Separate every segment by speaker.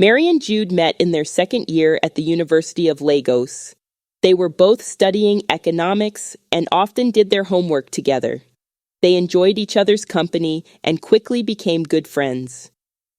Speaker 1: Mary and Jude met in their second year at the University of Lagos. They were both studying economics and often did their homework together. They enjoyed each other's company and quickly became good friends.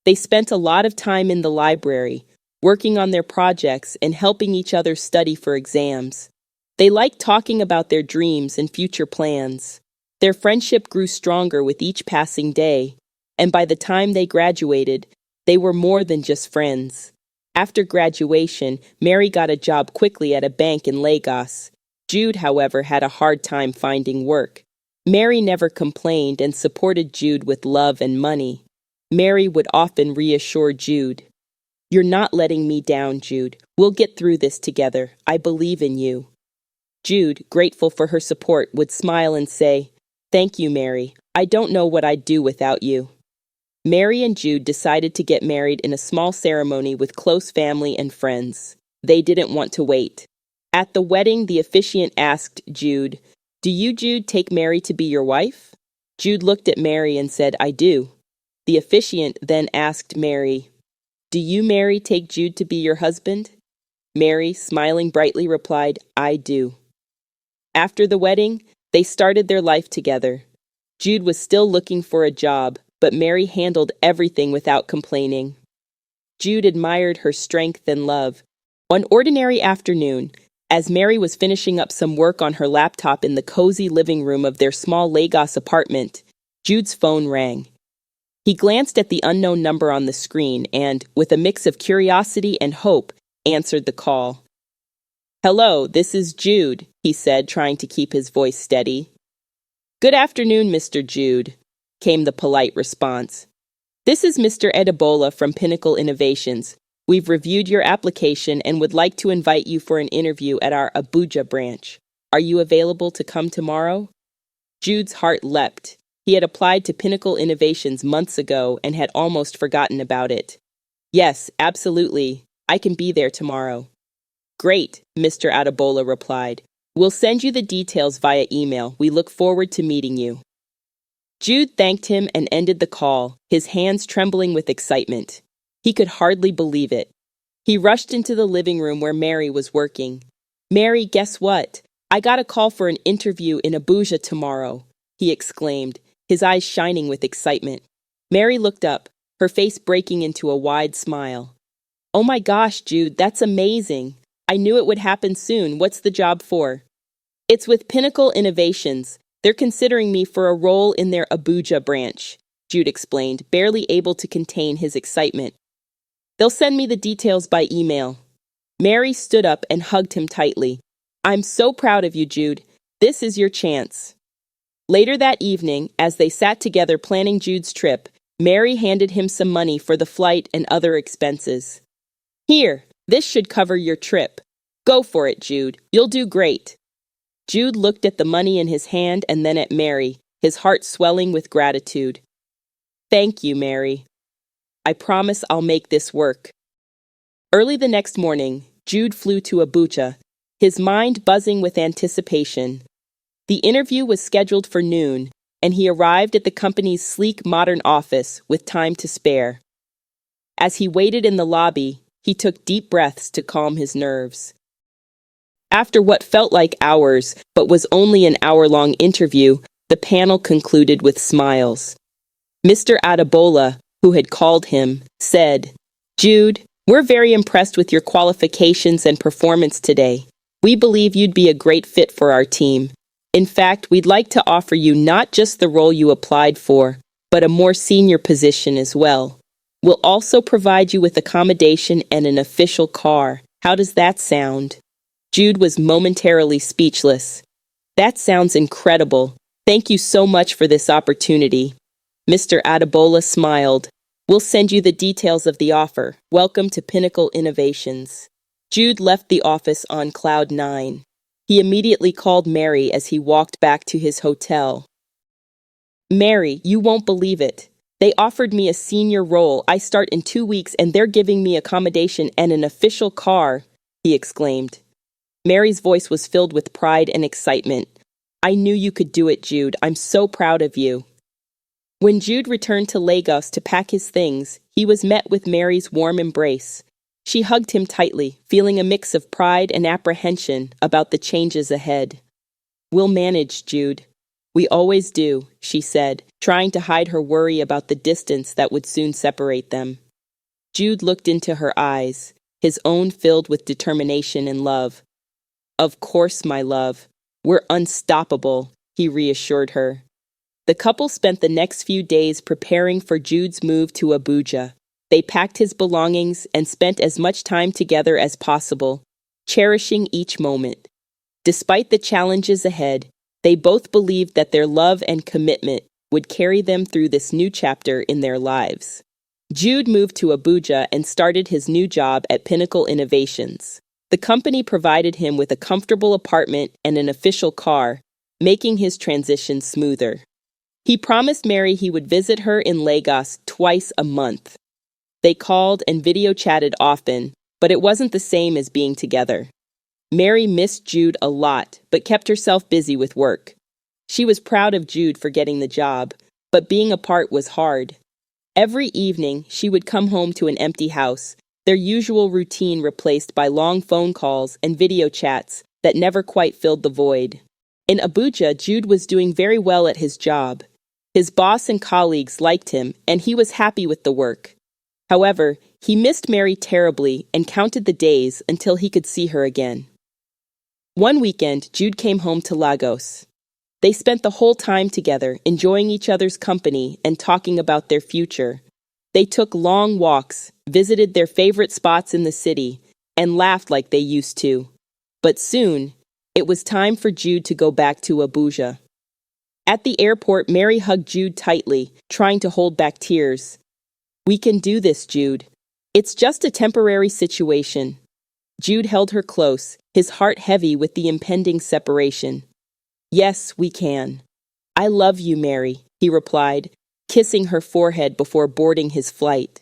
Speaker 1: They spent a lot of time in the library, working on their projects and helping each other study for exams. They liked talking about their dreams and future plans. Their friendship grew stronger with each passing day, and by the time they graduated, they were more than just friends. After graduation, Mary got a job quickly at a bank in Lagos. Jude, however, had a hard time finding work. Mary never complained and supported Jude with love and money. Mary would often reassure Jude, "You're not letting me down, Jude. We'll get through this together. I believe in you." Jude, grateful for her support, would smile and say, "Thank you, Mary. I don't know what I'd do without you." Mary and Jude decided to get married in a small ceremony with close family and friends. They didn't want to wait. At the wedding, the officiant asked Jude, "Do you, Jude, take Mary to be your wife?" Jude looked at Mary and said, "I do." The officiant then asked Mary, "Do you, Mary, take Jude to be your husband?" Mary, smiling brightly, replied, "I do." After the wedding, they started their life together. Jude was still looking for a job, but Mary handled everything without complaining. Jude admired her strength and love. One ordinary afternoon, as Mary was finishing up some work on her laptop in the cozy living room of their small Lagos apartment, Jude's phone rang. He glanced at the unknown number on the screen and, with a mix of curiosity and hope, answered the call. "Hello, this is Jude," he said, trying to keep his voice steady. "Good afternoon, Mr. Jude," came the polite response. "This is Mr. Adebola from Pinnacle Innovations. We've reviewed your application and would like to invite you for an interview at our Abuja branch. Are you available to come tomorrow?" Jude's heart leapt. He had applied to Pinnacle Innovations months ago and had almost forgotten about it. "Yes, absolutely. I can be there tomorrow." "Great," Mr. Adebola replied. "We'll send you the details via email. We look forward to meeting you." Jude thanked him and ended the call, his hands trembling with excitement. He could hardly believe it. He rushed into the living room where Mary was working. "Mary, guess what? I got a call for an interview in Abuja tomorrow," he exclaimed, his eyes shining with excitement. Mary looked up, her face breaking into a wide smile. "Oh my gosh, Jude, that's amazing. I knew it would happen soon. What's the job for?" "It's with Pinnacle Innovations. They're considering me for a role in their Abuja branch," Jude explained, barely able to contain his excitement. "They'll send me the details by email." Mary stood up and hugged him tightly. "I'm so proud of you, Jude. This is your chance." Later that evening, as they sat together planning Jude's trip, Mary handed him some money for the flight and other expenses. "Here, this should cover your trip. Go for it, Jude. You'll do great." Jude looked at the money in his hand and then at Mary, his heart swelling with gratitude. "Thank you, Mary. I promise I'll make this work." Early the next morning, Jude flew to Abuja, his mind buzzing with anticipation. The interview was scheduled for noon, and he arrived at the company's sleek modern office with time to spare. As he waited in the lobby, he took deep breaths to calm his nerves. After what felt like hours, but was only an hour-long interview, the panel concluded with smiles. Mr. Adebola, who had called him, said, "Jude, we're very impressed with your qualifications and performance today. We believe you'd be a great fit for our team. In fact, we'd like to offer you not just the role you applied for, but a more senior position as well. We'll also provide you with accommodation and an official car. How does that sound?" Jude was momentarily speechless. "That sounds incredible. Thank you so much for this opportunity." Mr. Adebola smiled. "We'll send you the details of the offer. Welcome to Pinnacle Innovations." Jude left the office on cloud nine. He immediately called Mary as he walked back to his hotel. "Mary, you won't believe it. They offered me a senior role. I start in 2 weeks and they're giving me accommodation and an official car," he exclaimed. Mary's voice was filled with pride and excitement. "I knew you could do it, Jude. I'm so proud of you." When Jude returned to Lagos to pack his things, he was met with Mary's warm embrace. She hugged him tightly, feeling a mix of pride and apprehension about the changes ahead. "We'll manage, Jude. We always do," she said, trying to hide her worry about the distance that would soon separate them. Jude looked into her eyes, his own filled with determination and love. "Of course, my love. We're unstoppable," he reassured her. The couple spent the next few days preparing for Jude's move to Abuja. They packed his belongings and spent as much time together as possible, cherishing each moment. Despite the challenges ahead, they both believed that their love and commitment would carry them through this new chapter in their lives. Jude moved to Abuja and started his new job at Pinnacle Innovations. The company provided him with a comfortable apartment and an official car, making his transition smoother. He promised Mary he would visit her in Lagos twice a month. They called and video chatted often, but it wasn't the same as being together. Mary missed Jude a lot, but kept herself busy with work. She was proud of Jude for getting the job, but being apart was hard. Every evening, she would come home to an empty house, their usual routine replaced by long phone calls and video chats that never quite filled the void. In Abuja, Jude was doing very well at his job. His boss and colleagues liked him, and he was happy with the work. However, he missed Mary terribly and counted the days until he could see her again. One weekend, Jude came home to Lagos. They spent the whole time together, enjoying each other's company and talking about their future. They took long walks, visited their favorite spots in the city, and laughed like they used to. But soon, it was time for Jude to go back to Abuja. At the airport, Mary hugged Jude tightly, trying to hold back tears. "We can do this, Jude. It's just a temporary situation." Jude held her close, his heart heavy with the impending separation. "Yes, we can. I love you, Mary," he replied, kissing her forehead before boarding his flight.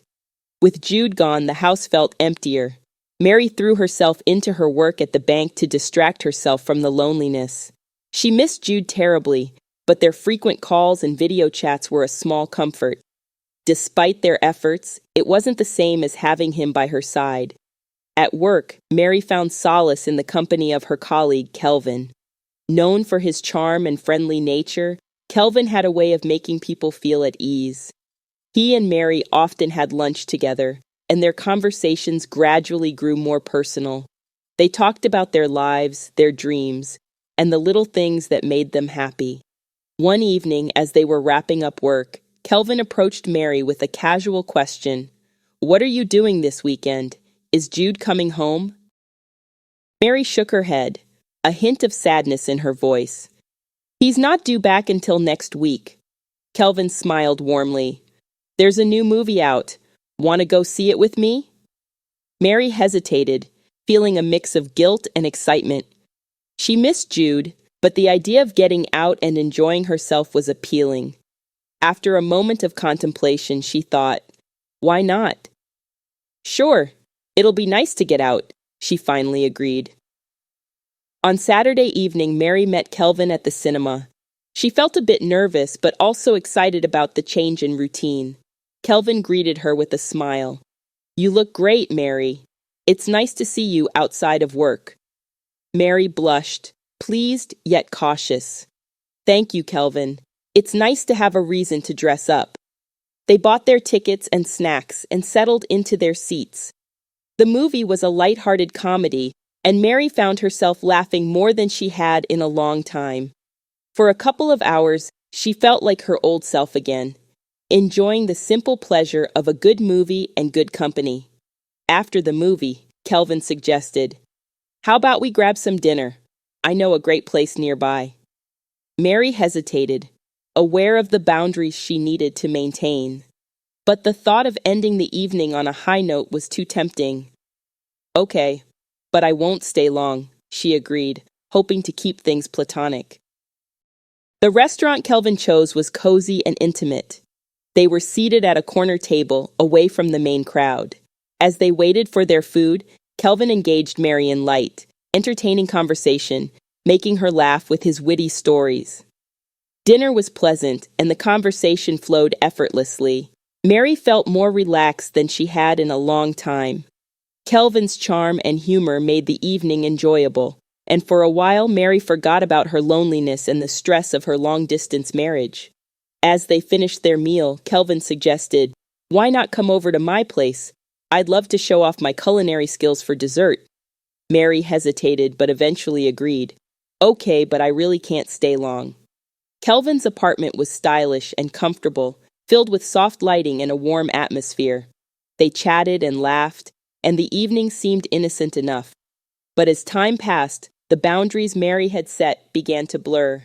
Speaker 1: With Jude gone, the house felt emptier. Mary threw herself into her work at the bank to distract herself from the loneliness. She missed Jude terribly, but their frequent calls and video chats were a small comfort. Despite their efforts, it wasn't the same as having him by her side. At work, Mary found solace in the company of her colleague, Kelvin. Known for his charm and friendly nature, Kelvin had a way of making people feel at ease. He and Mary often had lunch together, and their conversations gradually grew more personal. They talked about their lives, their dreams, and the little things that made them happy. One evening, as they were wrapping up work, Kelvin approached Mary with a casual question. "What are you doing this weekend? Is Jude coming home?" Mary shook her head, a hint of sadness in her voice. "He's not due back until next week." Kelvin smiled warmly. "There's a new movie out. Want to go see it with me?" Mary hesitated, feeling a mix of guilt and excitement. She missed Jude, but the idea of getting out and enjoying herself was appealing. After a moment of contemplation, she thought, "Why not?" "Sure, it'll be nice to get out," she finally agreed. On Saturday evening, Mary met Kelvin at the cinema. She felt a bit nervous, but also excited about the change in routine. Kelvin greeted her with a smile. "You look great, Mary. It's nice to see you outside of work." Mary blushed, pleased yet cautious. "Thank you, Kelvin. It's nice to have a reason to dress up." They bought their tickets and snacks and settled into their seats. The movie was a light-hearted comedy, and Mary found herself laughing more than she had in a long time. For a couple of hours, she felt like her old self again, enjoying the simple pleasure of a good movie and good company. After the movie, Kelvin suggested, "How about we grab some dinner? I know a great place nearby." Mary hesitated, aware of the boundaries she needed to maintain. But the thought of ending the evening on a high note was too tempting. "Okay, but I won't stay long," she agreed, hoping to keep things platonic. The restaurant Kelvin chose was cozy and intimate. They were seated at a corner table, away from the main crowd. As they waited for their food, Kelvin engaged Mary in light, entertaining conversation, making her laugh with his witty stories. Dinner was pleasant, and the conversation flowed effortlessly. Mary felt more relaxed than she had in a long time. Kelvin's charm and humor made the evening enjoyable, and for a while Mary forgot about her loneliness and the stress of her long-distance marriage. As they finished their meal, Kelvin suggested, "Why not come over to my place? I'd love to show off my culinary skills for dessert." Mary hesitated but eventually agreed. "Okay, but I really can't stay long." Kelvin's apartment was stylish and comfortable, filled with soft lighting and a warm atmosphere. They chatted and laughed, and the evening seemed innocent enough. But as time passed, the boundaries Mary had set began to blur.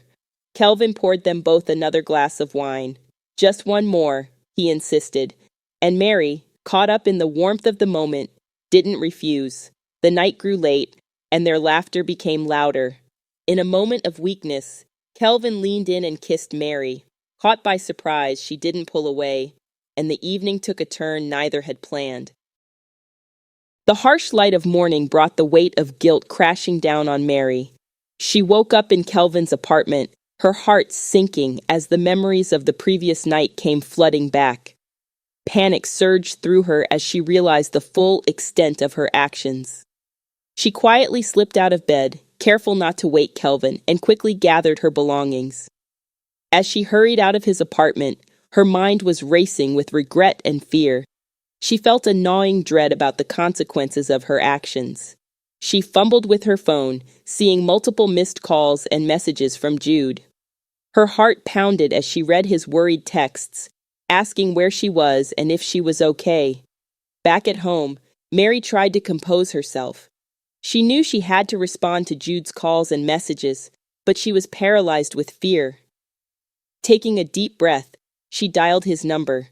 Speaker 1: Kelvin poured them both another glass of wine. "Just one more," he insisted, and Mary, caught up in the warmth of the moment, didn't refuse. The night grew late, and their laughter became louder. In a moment of weakness, Kelvin leaned in and kissed Mary. Caught by surprise, she didn't pull away, and the evening took a turn neither had planned. The harsh light of morning brought the weight of guilt crashing down on Mary. She woke up in Kelvin's apartment, her heart sinking as the memories of the previous night came flooding back. Panic surged through her as she realized the full extent of her actions. She quietly slipped out of bed, careful not to wake Kelvin, and quickly gathered her belongings. As she hurried out of his apartment, her mind was racing with regret and fear. She felt a gnawing dread about the consequences of her actions. She fumbled with her phone, seeing multiple missed calls and messages from Jude. Her heart pounded as she read his worried texts, asking where she was and if she was okay. Back at home, Mary tried to compose herself. She knew she had to respond to Jude's calls and messages, but she was paralyzed with fear. Taking a deep breath, she dialed his number.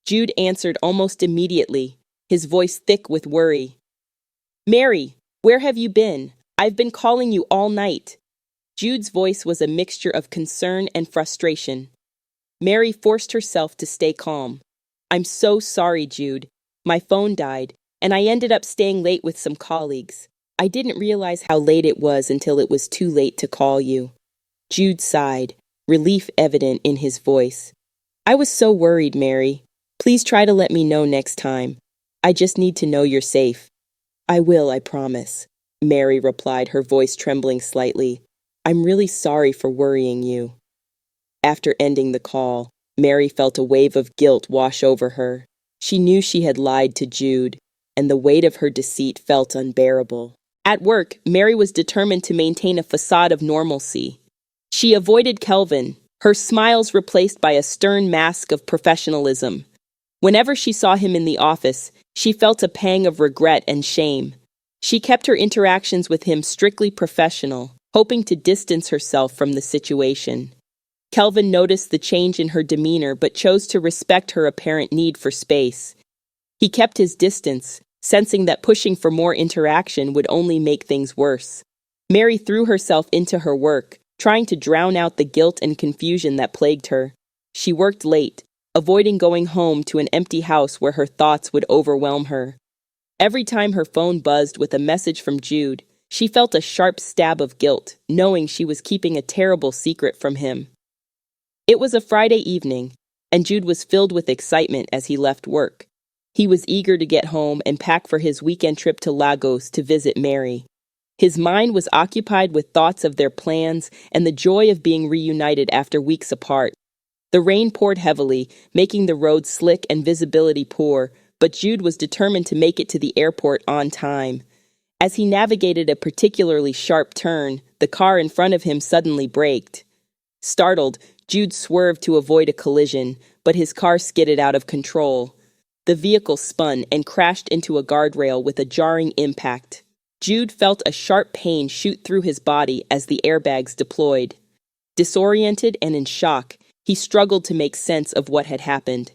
Speaker 1: Jude answered almost immediately, his voice thick with worry. "Mary, where have you been? I've been calling you all night." Jude's voice was a mixture of concern and frustration. Mary forced herself to stay calm. "I'm so sorry, Jude. My phone died, and I ended up staying late with some colleagues. I didn't realize how late it was until it was too late to call you." Jude sighed, relief evident in his voice. "I was so worried, Mary. Please try to let me know next time. I just need to know you're safe." "I will, I promise," Mary replied, her voice trembling slightly. "I'm really sorry for worrying you." After ending the call, Mary felt a wave of guilt wash over her. She knew she had lied to Jude, and the weight of her deceit felt unbearable. At work, Mary was determined to maintain a facade of normalcy. She avoided Kelvin, her smiles replaced by a stern mask of professionalism. Whenever she saw him in the office, she felt a pang of regret and shame. She kept her interactions with him strictly professional, hoping to distance herself from the situation. Kelvin noticed the change in her demeanor but chose to respect her apparent need for space. He kept his distance, sensing that pushing for more interaction would only make things worse. Mary threw herself into her work, trying to drown out the guilt and confusion that plagued her. She worked late, avoiding going home to an empty house where her thoughts would overwhelm her. Every time her phone buzzed with a message from Jude, she felt a sharp stab of guilt, knowing she was keeping a terrible secret from him. It was a Friday evening, and Jude was filled with excitement as he left work. He was eager to get home and pack for his weekend trip to Lagos to visit Mary. His mind was occupied with thoughts of their plans and the joy of being reunited after weeks apart. The rain poured heavily, making the road slick and visibility poor, but Jude was determined to make it to the airport on time. As he navigated a particularly sharp turn, the car in front of him suddenly braked. Startled, Jude swerved to avoid a collision, but his car skidded out of control. The vehicle spun and crashed into a guardrail with a jarring impact. Jude felt a sharp pain shoot through his body as the airbags deployed. Disoriented and in shock, he struggled to make sense of what had happened.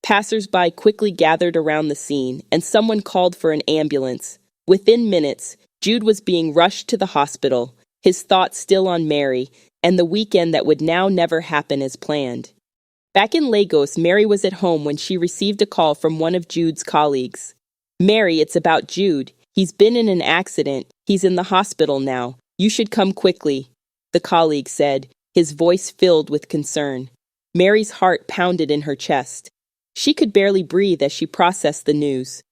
Speaker 1: Passers-by quickly gathered around the scene, and someone called for an ambulance. Within minutes, Jude was being rushed to the hospital, his thoughts still on Mary, and the weekend that would now never happen as planned. Back in Lagos, Mary was at home when she received a call from one of Jude's colleagues. "Mary, it's about Jude. He's been in an accident. He's in the hospital now. You should come quickly," the colleague said, his voice filled with concern. Mary's heart pounded in her chest. She could barely breathe as she processed the news.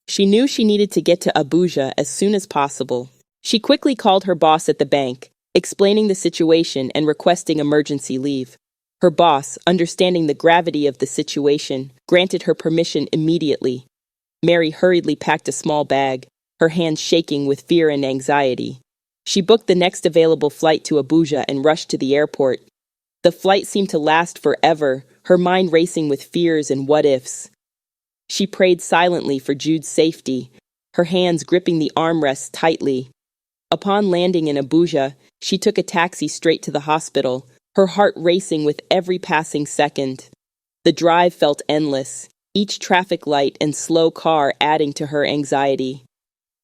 Speaker 1: She knew she needed to get to Abuja as soon as possible. She quickly called her boss at the bank, explaining the situation and requesting emergency leave. Her boss, understanding the gravity of the situation, granted her permission immediately. Mary hurriedly packed a small bag, her hands shaking with fear and anxiety. She booked the next available flight to Abuja and rushed to the airport. The flight seemed to last forever, her mind racing with fears and what-ifs. She prayed silently for Jude's safety, her hands gripping the armrests tightly. Upon landing in Abuja, she took a taxi straight to the hospital, her heart racing with every passing second. The drive felt endless, each traffic light and slow car adding to her anxiety.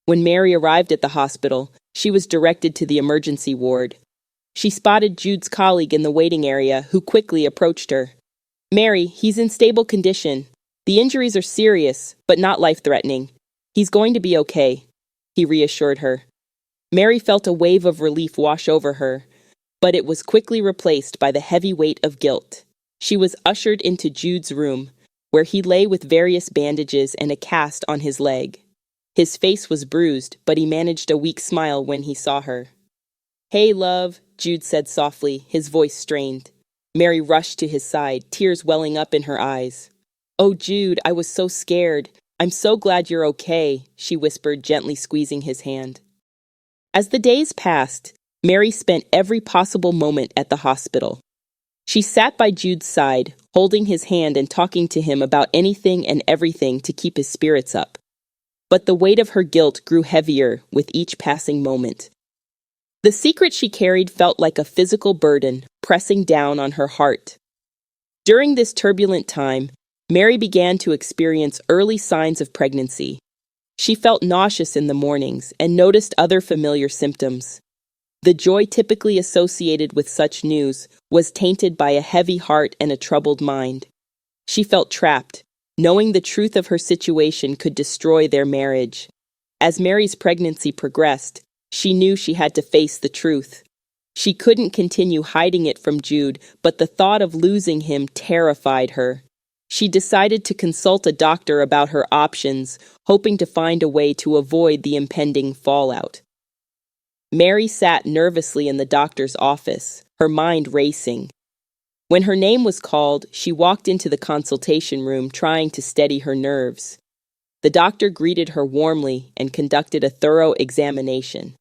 Speaker 1: When Mary arrived at the hospital, she was directed to the emergency ward. She spotted Jude's colleague in the waiting area, who quickly approached her. "Mary, he's in stable condition. The injuries are serious, but not life-threatening. He's going to be okay," he reassured her. Mary felt a wave of relief wash over her, but it was quickly replaced by the heavy weight of guilt. She was ushered into Jude's room, where he lay with various bandages and a cast on his leg. His face was bruised, but he managed a weak smile when he saw her. "Hey, love," Jude said softly, his voice strained. Mary rushed to his side, tears welling up in her eyes. "Oh, Jude, I was so scared. I'm so glad you're okay," she whispered, gently squeezing his hand. As the days passed, Mary spent every possible moment at the hospital. She sat by Jude's side, holding his hand and talking to him about anything and everything to keep his spirits up. But the weight of her guilt grew heavier with each passing moment. The secret she carried felt like a physical burden, pressing down on her heart. During this turbulent time, Mary began to experience early signs of pregnancy. She felt nauseous in the mornings and noticed other familiar symptoms. The joy typically associated with such news was tainted by a heavy heart and a troubled mind. She felt trapped, knowing the truth of her situation could destroy their marriage. As Mary's pregnancy progressed, she knew she had to face the truth. She couldn't continue hiding it from Jude, but the thought of losing him terrified her. She decided to consult a doctor about her options, hoping to find a way to avoid the impending fallout. Mary sat nervously in the doctor's office, her mind racing. When her name was called, she walked into the consultation room, trying to steady her nerves. The doctor greeted her warmly and conducted a thorough examination.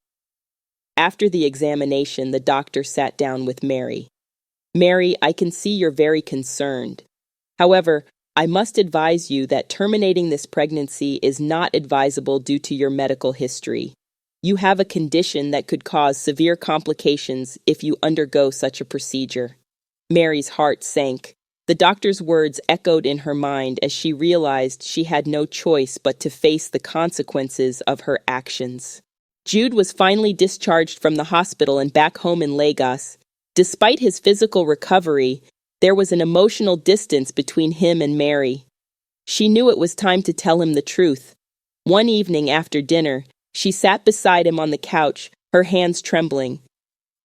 Speaker 1: After the examination, the doctor sat down with Mary. "Mary, I can see you're very concerned. However, I must advise you that terminating this pregnancy is not advisable due to your medical history. You have a condition that could cause severe complications if you undergo such a procedure." Mary's heart sank. The doctor's words echoed in her mind as she realized she had no choice but to face the consequences of her actions. Jude was finally discharged from the hospital and back home in Lagos. Despite his physical recovery, there was an emotional distance between him and Mary. She knew it was time to tell him the truth. One evening after dinner, she sat beside him on the couch, her hands trembling.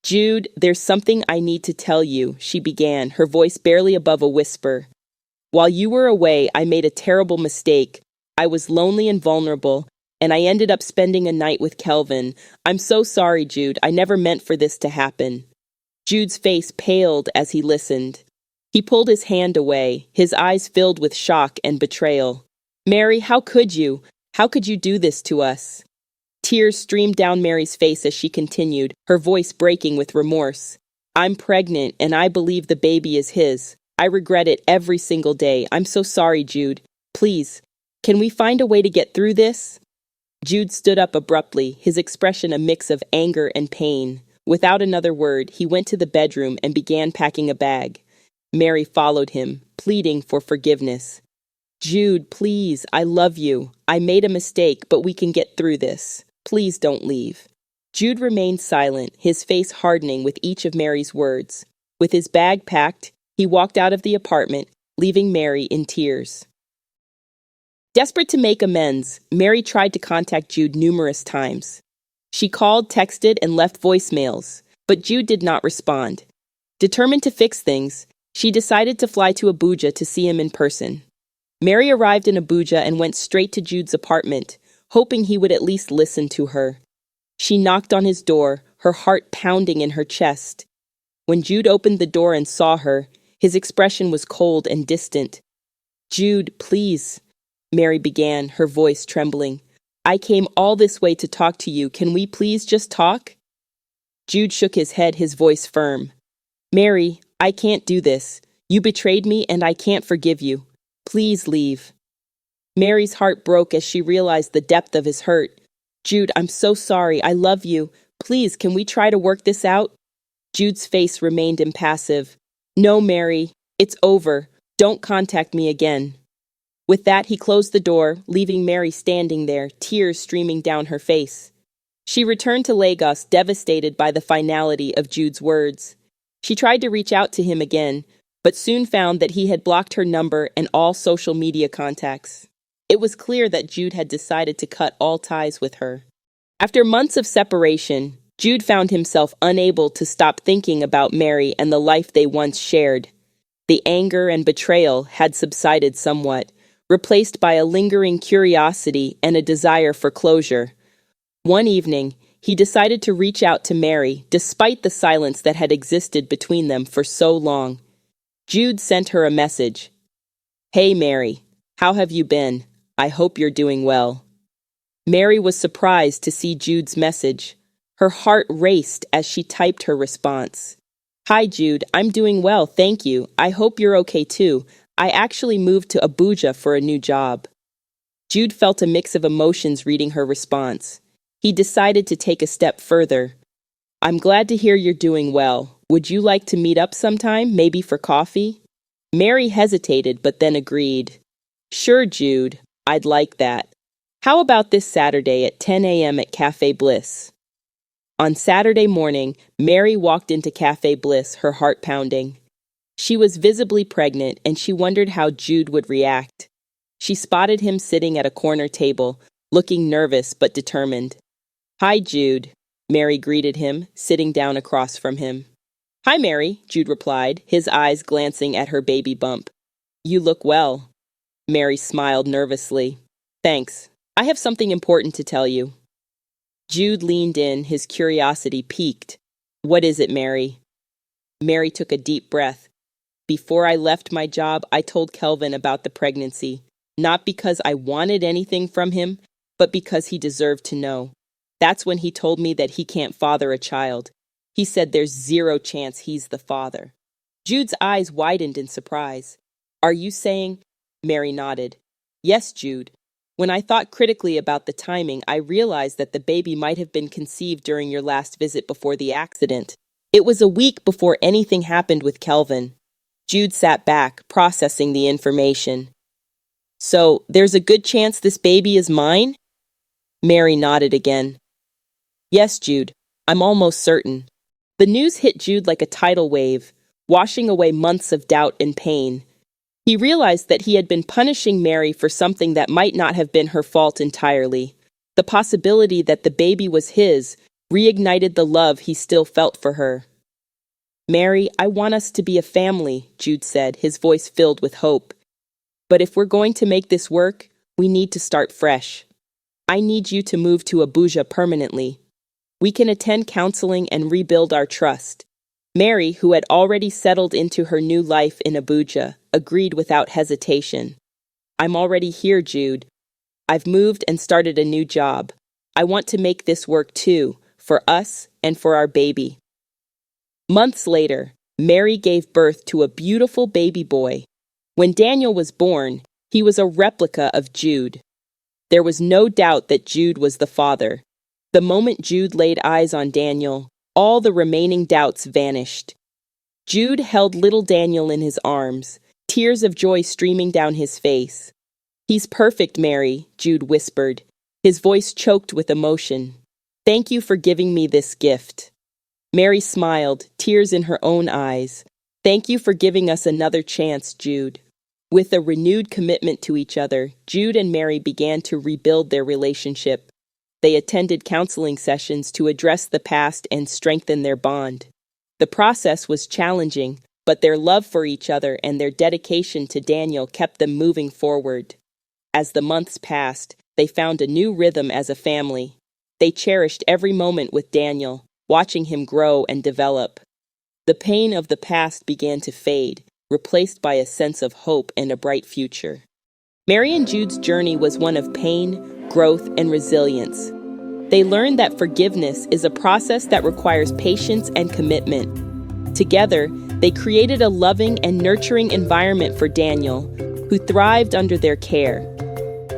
Speaker 1: "Jude, there's something I need to tell you," she began, her voice barely above a whisper. "While you were away, I made a terrible mistake. I was lonely and vulnerable, and I ended up spending a night with Kelvin. I'm so sorry, Jude. I never meant for this to happen." Jude's face paled as he listened. He pulled his hand away, his eyes filled with shock and betrayal. "Mary, how could you? How could you do this to us?" Tears streamed down Mary's face as she continued, her voice breaking with remorse. "I'm pregnant, and I believe the baby is his. I regret it every single day. I'm so sorry, Jude. Please, can we find a way to get through this?" Jude stood up abruptly, his expression a mix of anger and pain. Without another word, he went to the bedroom and began packing a bag. Mary followed him, pleading for forgiveness. "Jude, please, I love you. I made a mistake, but we can get through this. Please don't leave." Jude remained silent, his face hardening with each of Mary's words. With his bag packed, he walked out of the apartment, leaving Mary in tears. Desperate to make amends, Mary tried to contact Jude numerous times. She called, texted, and left voicemails, but Jude did not respond. Determined to fix things, she decided to fly to Abuja to see him in person. Mary arrived in Abuja and went straight to Jude's apartment, hoping he would at least listen to her. She knocked on his door, her heart pounding in her chest. When Jude opened the door and saw her, his expression was cold and distant. "Jude, please," Mary began, her voice trembling. "I came all this way to talk to you. Can we please just talk?" Jude shook his head, his voice firm. "Mary, I can't do this. You betrayed me and I can't forgive you. Please leave." Mary's heart broke as she realized the depth of his hurt. "Jude, I'm so sorry. I love you. Please, can we try to work this out?" Jude's face remained impassive. "No, Mary. It's over. Don't contact me again." With that, he closed the door, leaving Mary standing there, tears streaming down her face. She returned to Lagos, devastated by the finality of Jude's words. She tried to reach out to him again, but soon found that he had blocked her number and all social media contacts. It was clear that Jude had decided to cut all ties with her. After months of separation, Jude found himself unable to stop thinking about Mary and the life they once shared. The anger and betrayal had subsided somewhat, replaced by a lingering curiosity and a desire for closure. One evening, he decided to reach out to Mary, despite the silence that had existed between them for so long. Jude sent her a message. "Hey Mary, how have you been? I hope you're doing well." Mary was surprised to see Jude's message. Her heart raced as she typed her response. "Hi Jude, I'm doing well, thank you. I hope you're okay too. I actually moved to Abuja for a new job." Jude felt a mix of emotions reading her response. He decided to take a step further. "I'm glad to hear you're doing well. Would you like to meet up sometime, maybe for coffee?" Mary hesitated, but then agreed. "Sure, Jude, I'd like that. How about this Saturday at 10 a.m. at Cafe Bliss?" On Saturday morning, Mary walked into Cafe Bliss, her heart pounding. She was visibly pregnant, and she wondered how Jude would react. She spotted him sitting at a corner table, looking nervous but determined. "Hi, Jude," Mary greeted him, sitting down across from him. "Hi, Mary," Jude replied, his eyes glancing at her baby bump. "You look well." Mary smiled nervously. "Thanks. I have something important to tell you." Jude leaned in, his curiosity piqued. "What is it, Mary?" Mary took a deep breath. "Before I left my job, I told Kelvin about the pregnancy, not because I wanted anything from him, but because he deserved to know. That's when he told me that he can't father a child. He said there's zero chance he's the father." Jude's eyes widened in surprise. "Are you saying—" Mary nodded. "Yes, Jude. When I thought critically about the timing, I realized that the baby might have been conceived during your last visit before the accident. It was a week before anything happened with Kelvin." Jude sat back, processing the information. "So, there's a good chance this baby is mine?" Mary nodded again. "Yes, Jude. I'm almost certain." The news hit Jude like a tidal wave, washing away months of doubt and pain. He realized that he had been punishing Mary for something that might not have been her fault entirely. The possibility that the baby was his reignited the love he still felt for her. "Mary, I want us to be a family," Jude said, his voice filled with hope. "But if we're going to make this work, we need to start fresh. I need you to move to Abuja permanently. We can attend counseling and rebuild our trust." Mary, who had already settled into her new life in Abuja, agreed without hesitation. "I'm already here, Jude. I've moved and started a new job. I want to make this work too, for us and for our baby." Months later, Mary gave birth to a beautiful baby boy. When Daniel was born, he was a replica of Jude. There was no doubt that Jude was the father. The moment Jude laid eyes on Daniel, all the remaining doubts vanished. Jude held little Daniel in his arms, tears of joy streaming down his face. "He's perfect, Mary," Jude whispered, his voice choked with emotion. "Thank you for giving me this gift." Mary smiled, tears in her own eyes. "Thank you for giving us another chance, Jude." With a renewed commitment to each other, Jude and Mary began to rebuild their relationship. They attended counseling sessions to address the past and strengthen their bond. The process was challenging, but their love for each other and their dedication to Daniel kept them moving forward. As the months passed, they found a new rhythm as a family. They cherished every moment with Daniel, watching him grow and develop. The pain of the past began to fade, replaced by a sense of hope and a bright future. Mary and Jude's journey was one of pain, growth, and resilience. They learned that forgiveness is a process that requires patience and commitment. Together, they created a loving and nurturing environment for Daniel, who thrived under their care.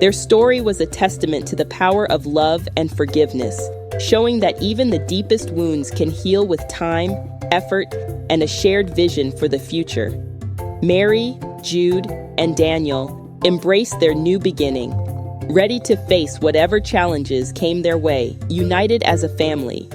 Speaker 1: Their story was a testament to the power of love and forgiveness, showing that even the deepest wounds can heal with time, effort, and a shared vision for the future. Mary, Jude, and Daniel embraced their new beginning, ready to face whatever challenges came their way, united as a family.